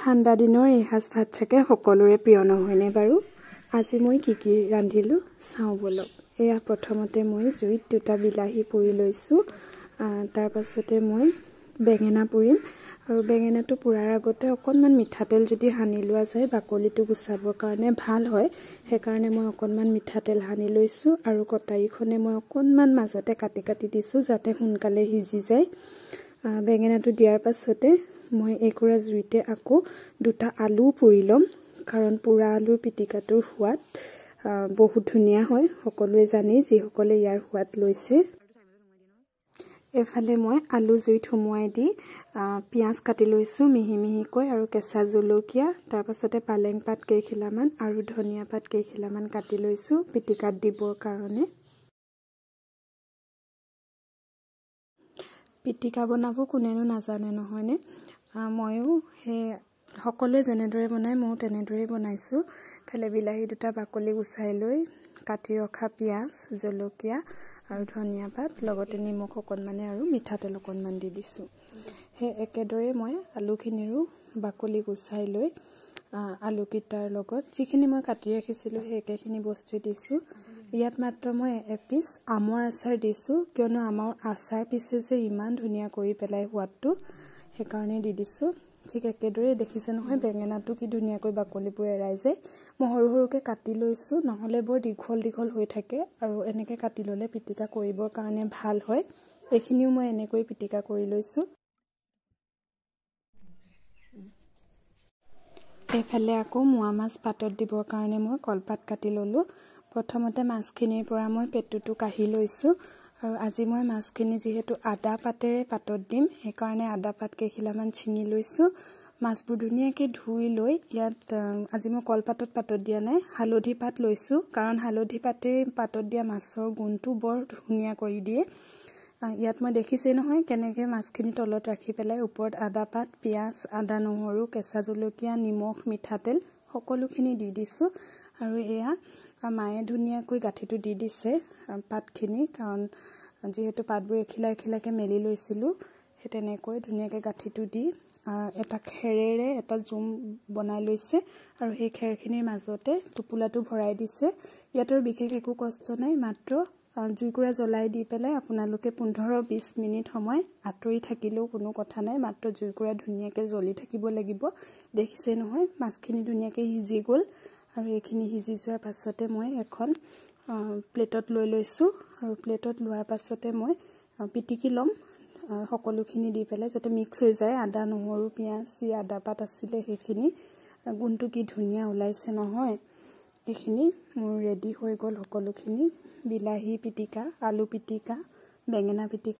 ঠাণ্ডা দিনৰ এই সাজ ভাত চাগে সকলোৰে প্ৰিয় নহয়নে বাৰু। আজি মই কি ৰান্ধিলোঁ চাওঁ বলক। এয়া প্ৰথমতে মই জুইত দুটা বিলাহী পুৰি লৈছোঁ। তাৰ পাছতে মই বেঙেনা পুৰিম আৰু বেঙেনাটো পুৰাৰ আগতে অকণমান মিঠাতেল যদি সানি লোৱা যায় বাকলিটো গুচাবৰ কাৰণে ভাল হয়। সেইকাৰণে মই অকণমান মিঠাতেল সানি লৈছোঁ আৰু কটাৰীখনে মই অকণমান মাজতে কাটি দিছোঁ যাতে সোনকালে সিজি যায়। বেঙেনাটো দিয়াৰ পাছতে মই একুৰা জুইতে আকৌ দুটা আলু পুৰি ল'ম, কাৰণ পুৰা আলুৰ পিটিকাটোৰ সোৱাদ বহুত ধুনীয়া হয়, সকলোৱে জানেই যিসকলে ইয়াৰ সোৱাদ লৈছে। এফালে মই আলু জুইত সুমুৱাই দি পিঁয়াজ কাটি লৈছোঁ মিহি মিহিকৈ আৰু কেঁচা জলকীয়া, তাৰ পাছতে পালেং পাত কেইখিলামান আৰু ধনিয়া পাত কেইখিলামান কাটি লৈছোঁ পিটিকাত দিবৰ কাৰণে। পিটিকা বনাব কোনেনো নাজানে নহয়নে। ময়ো সেই সকলোৱে যেনেদৰে বনায় ময়ো তেনেদৰেই বনাইছোঁ। ফালে বিলাহী দুটা বাকলি গুচাই লৈ কাটি ৰখা পিঁয়াজ, জলকীয়া আৰু ধনিয়া পাত লগতে নিমখ অকণমানে আৰু মিঠাতেল অকণমান দি দিছোঁ। সেই একেদৰে মই আলুখিনিৰো বাকলি গুচাই লৈ আলুকেইটাৰ লগত যিখিনি মই কাটি ৰাখিছিলোঁ সেই একেখিনি বস্তু দিছোঁ। ইয়াত মাত্ৰ মই এপিচ আমৰ আচাৰ দিছোঁ, কিয়নো আমৰ আচাৰ পিছে যে ইমান ধুনীয়া কৰি পেলাই সোৱাদটো, সেইকাৰণে দি দিছোঁ। ঠিক একেদৰে দেখিছে নহয় বেঙেনাটো কি ধুনীয়াকৈ বাকলিবোৰ এৰাই যায়। মই সৰু সৰুকৈ কাটি লৈছোঁ, নহ'লে বৰ দীঘল হৈ থাকে আৰু এনেকৈ কাটি ল'লে পিটিকা কৰিবৰ কাৰণে ভাল হয়। এইখিনিও মই এনেকৈ পিটিকা কৰি লৈছোঁ। এইফালে আকৌ মোৱা মাছ পাতত দিবৰ কাৰণে মই কলপাত কাটি ল'লোঁ। প্ৰথমতে মাছখিনিৰ পৰা মই পেটুটো কাঢ়ি লৈছোঁ আৰু আজি মই মাছখিনি যিহেতু আদা পাতেৰে পাতত দিম, সেইকাৰণে আদা পাত কেইখিলামান ছিঙি লৈছোঁ। মাছবোৰ ধুনীয়াকৈ ধুই লৈ ইয়াত আজি মই কলপাতত পাতত দিয়া নাই, হালধি পাত লৈছোঁ, কাৰণ হালধি পাতেৰে পাতত দিয়া মাছৰ গুণটো বৰ ধুনীয়া কৰি দিয়ে। ইয়াত মই দেখিছেই নহয় কেনেকৈ মাছখিনি তলত ৰাখি পেলাই ওপৰত আদা পাত, পিঁয়াজ, আদা নহৰু, কেঁচা জলকীয়া, নিমখ, মিঠাতেল সকলোখিনি দি দিছোঁ। আৰু এয়া মায়ে ধুনীয়াকৈ গাঁঠিটো দি দিছে পাতখিনি, কাৰণ যিহেতু পাতবোৰ এখিলাকৈ মেলি লৈছিলোঁ, সেই তেনেকৈ ধুনীয়াকৈ গাঁঠিটো দি এটা খেৰেৰে এটা জুম বনাই লৈছে আৰু সেই খেৰখিনিৰ মাজতে টোপোলাটো ভৰাই দিছে। ইয়াত আৰু বিশেষ একো কষ্ট নাই, মাত্ৰ জুইকুৰা জ্বলাই দি পেলাই আপোনালোকে 15-20 মিনিট সময় আঁতৰি থাকিলেও কোনো কথা নাই, মাত্ৰ জুইকুৰা ধুনীয়াকৈ জ্বলি থাকিব লাগিব। দেখিছে নহয় মাছখিনি ধুনীয়াকৈ সিজি গ'ল আৰু এইখিনি সিজি যোৱাৰ পাছতে মই এখন প্লেটত লৈ লৈছোঁ আৰু প্লেটত লোৱাৰ পাছতে মই পিটিকি ল'ম সকলোখিনি দি পেলাই যাতে মিক্স হৈ যায়। আদা নহৰু পিঁয়াজ যি আদা পাত আছিলে সেইখিনি গুণটো কি ধুনীয়া ওলাইছে নহয়। এইখিনি মোৰ ৰেডি হৈ গ'ল সকলোখিনি, বিলাহী পিটিকা, আলু পিটিকা, বেঙেনা পিটিকা।